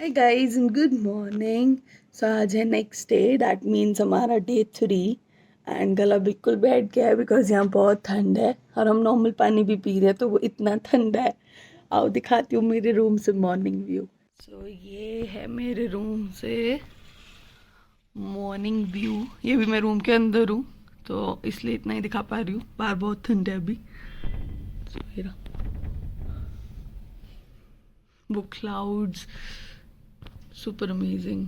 Hi guys and good morning. So आज है next day, that means हमारा day 3। And गला बिल्कुल बैठ गया है बिकॉज यहाँ बहुत ठंड है और हम नॉर्मल पानी भी पी रहे हैं तो वो इतना ठंडा है। आओ दिखाती हूँ मेरे रूम से मॉर्निंग व्यू। सो ये है मेरे रूम से मॉर्निंग व्यू। ये भी मैं रूम के अंदर हूँ तो इसलिए इतना ही दिखा पा रही हूँ, बाहर बहुत ठंड है अभी। So, ये रहा। वो क्लाउड्स सुपर अमेजिंग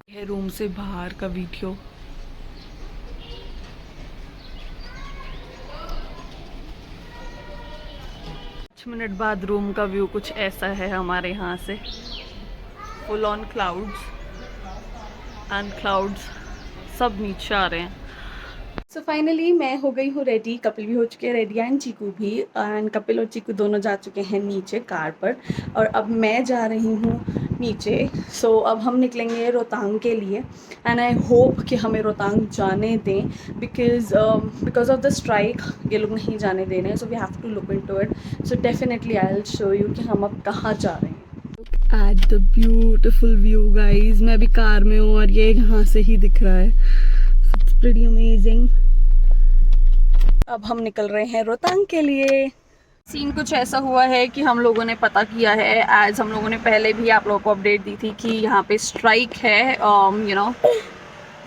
है। रूम से बाहर का वीडियो। कुछ मिनट बाद रूम का व्यू कुछ ऐसा है हमारे यहाँ से। Full on clouds and clouds सब नीचे आ रहे हैं। सो फाइनली मैं हो गई हूँ रेडी, कपिल भी हो चुके हैं रेडी एंड चीकू भी। एंड कपिल और चीकू दोनों जा चुके हैं नीचे कार पर और अब मैं जा रही हूँ नीचे। सो अब हम निकलेंगे रोहतांग के लिए एंड आई होप कि हमें रोहतांग जाने दें बिकॉज ऑफ द स्ट्राइक ये लोग नहीं जाने दे रहे हैं। So we have to look into it. So definitely I will show you कि हम अब कहाँ जा रहे हैं। At the beautiful view guys, मैं अभी कार में हूँ और ये यहाँ से ही दिख रहा है। Pretty amazing. अब हम निकल रहे हैं रोहतांग के लिए। सीन कुछ ऐसा हुआ है कि हम लोगों ने पता किया है, एज हम लोगों ने पहले भी आप लोगों को अपडेट दी थी कि यहाँ पे स्ट्राइक है।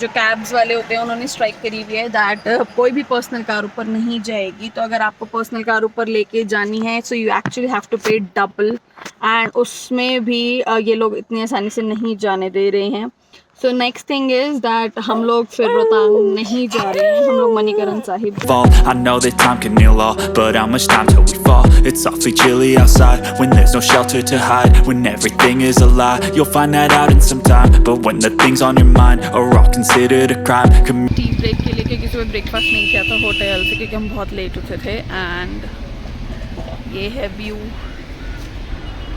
जो कैब्स वाले होते हैं उन्होंने स्ट्राइक करी हुई है दैट कोई भी पर्सनल कार ऊपर नहीं जाएगी। तो अगर आपको पर्सनल कार ऊपर लेके जानी है so you actually have to pay double. And उसमें भी ये लोग इतनी आसानी से नहीं जाने दे रहे हैं। So next thing is that हम लोग फिर रोहतांग नहीं जा रहे हैं, हम लोग Manikaran Sahib. I know that time can heal all, but how much time till we fall? It's awfully chilly outside when there's no shelter to hide. When everything is a lie, you'll find that out in some time. But when the things on your mind are all considered a crime, tea break के लिए क्योंकि सुबह breakfast नहीं किया था hotel से क्योंकि हम बहुत लेट उठे थे। एंड ये है व्यू,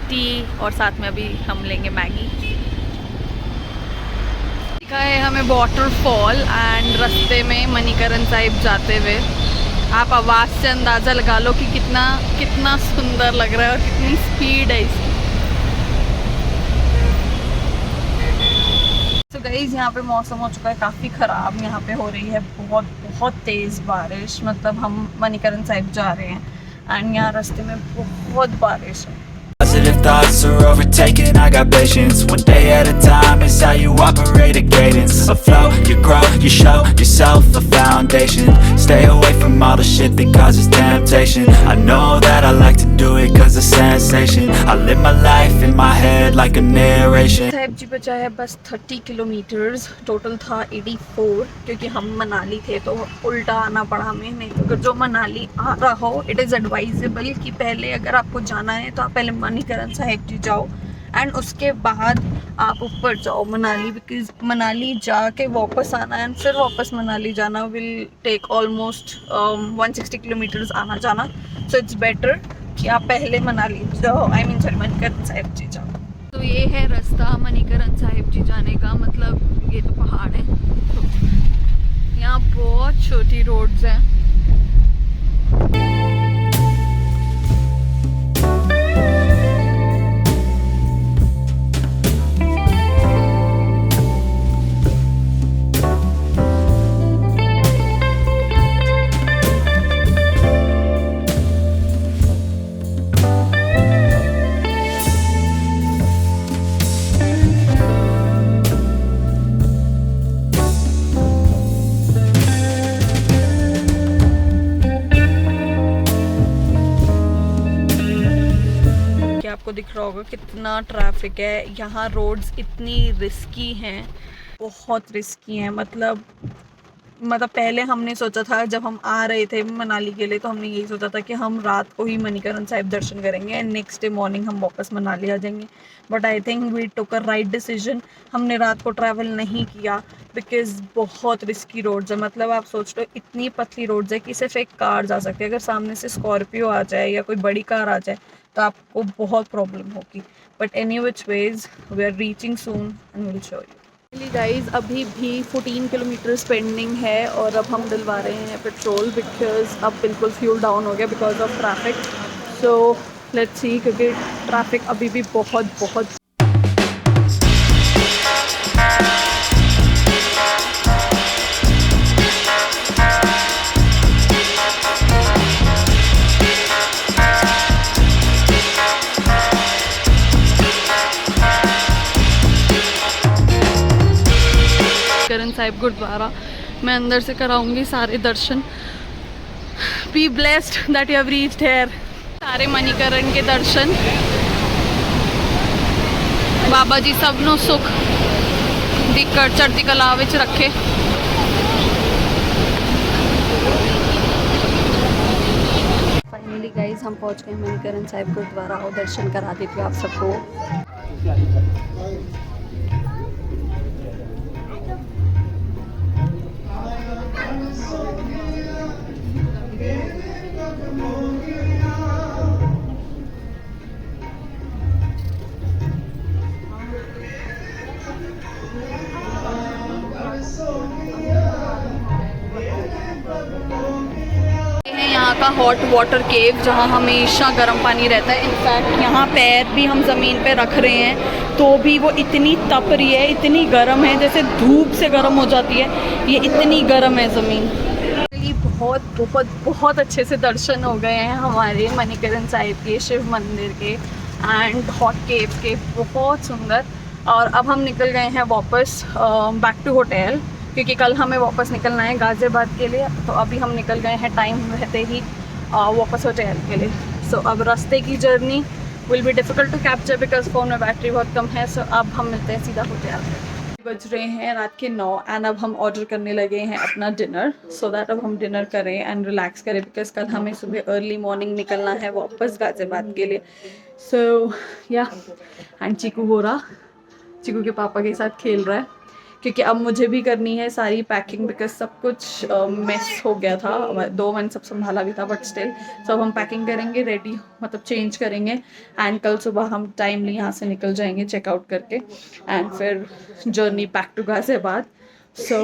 टी और साथ में अभी हम लेंगे मैगी। दिखा है हमें वाटरफॉल एंड रास्ते में मणिकरण साहिब जाते हुए। आप आवाज़ से अंदाज़ा लगा लो कि कितना सुंदर लग रहा है और कितनी स्पीड है इसकी। तो गाइस यहाँ पे मौसम हो चुका है काफ़ी ख़राब। यहाँ पे हो रही है बहुत बहुत तेज़ बारिश। मतलब हम मणिकरण साहिब जा रहे हैं एंड यहाँ रास्ते में बहुत बारिश है। positive thoughts are overtaken. I got patience, one day at a time is how you operate a cadence. A flow, you grow, you show yourself a foundation. Stay away from all the shit that causes temptation. I know that I like to do it cause it's sensation. I live my life in my head like a narration. Sahib जी बचा है बस 30 kilometres, total था 84 क्योंकि हम मनाली थे तो उल्टा आना पड़ा हमें। नहीं तो अगर जो मनाली आ रहा हो इट इज़ एडवाइजेबल कि पहले अगर आपको जाना है तो आप पहले मणिकरण साहिब जी जाओ एंड उसके बाद आप ऊपर जाओ मनाली। बिकॉज मनाली जाके वापस आना एंड फिर वापस मनाली जाना विल टेक ऑलमोस्ट 160 किलोमीटर्स आना जाना। सो इट्स बेटर कि आप पहले मनाली जाओ, सॉरी मणिकरण साहिब जी जाओ। तो ये है रास्ता मणिकरण साहिब जी जाने का। मतलब ये तो पहाड़ है, तो यहाँ बहुत छोटी रोड्स हैं। आपको दिख रहा होगा कितना ट्रैफिक है यहाँ। रोड्स इतनी रिस्की हैं, बहुत रिस्की हैं। मतलब पहले हमने सोचा था जब हम आ रहे थे मनाली के लिए तो हमने यही सोचा था कि हम रात को ही मणिकरण साहिब दर्शन करेंगे एंड नेक्स्ट डे मॉर्निंग हम वापस मनाली आ जाएंगे। But I think we took a right decision. हमने रात को ट्रैवल नहीं किया बिकॉज बहुत रिस्की रोड्स है। मतलब आप सोच लो इतनी पतली रोड्स है कि सिर्फ एक कार जा सकती है। अगर सामने से स्कॉर्पियो आ जाए या कोई बड़ी कार आ जाए तो आपको बहुत प्रॉब्लम होगी। But any which ways we are reaching soon and will show you. Guys अभी भी 14 किलोमीटर पेंडिंग है और अब हम डलवा रहे हैं पेट्रोल बिकॉज अब बिल्कुल फ्यूल डाउन हो गया because of traffic. So let's see, क्योंकि ट्रैफिक अभी भी बहुत बहुत करण साहिब गुरुद्वारा। मैं अंदर से कराऊंगी सारे दर्शन। Be blessed that you have reached here. सारे मणिकरण के दर्शन। बाबा जी सब नु सुख दी चढ़ती कला विच रखे। फाइनली गाइज हम पहुंच गए मणिकरण साहिब गुरुद्वारा और दर्शन करा देती हूँ आप सबको। यहाँ का हॉट वाटर केव जहाँ हमेशा गर्म पानी रहता है। इनफैक्ट यहाँ पैर भी हम ज़मीन पे रख रहे हैं तो भी वो इतनी तप रही है, इतनी गर्म है, जैसे धूप से गर्म हो जाती है, ये इतनी गर्म है ज़मीन। बहुत बहुत बहुत अच्छे से दर्शन हो गए हैं हमारे मणिकरण साहिब के, शिव मंदिर के एंड हॉट केव के, बहुत सुंदर। और अब हम निकल गए हैं वापस बैक टू होटल, क्योंकि कल हमें वापस निकलना है गाज़ियाबाद के लिए। तो अभी हम निकल गए हैं टाइम रहते ही वापस होटल के लिए। सो अब रास्ते की journey will be difficult to capture because phone में बैटरी बहुत कम है। सो अब हम मिलते हैं सीधा होटल। बज रहे हैं रात के 9 एंड अब हम ऑर्डर करने लगे हैं अपना डिनर, सो दैट अब हम डिनर करें एंड रिलैक्स करें बिकॉज कल हमें सुबह अर्ली मॉर्निंग निकलना है वापस गाज़ियाबाद के लिए। सो या एंड चीकू हो रहा, चीकू के पापा के साथ खेल रहा है, क्योंकि अब मुझे भी करनी है सारी पैकिंग बिकॉज सब कुछ मिस हो गया था। 2 मन सब संभाला भी था बट स्टिल। सो अब हम पैकिंग करेंगे, रेडी मतलब चेंज करेंगे एंड कल सुबह हम टाइमली यहाँ से निकल जाएंगे चेकआउट करके एंड फिर journey back to Ghaziabad. So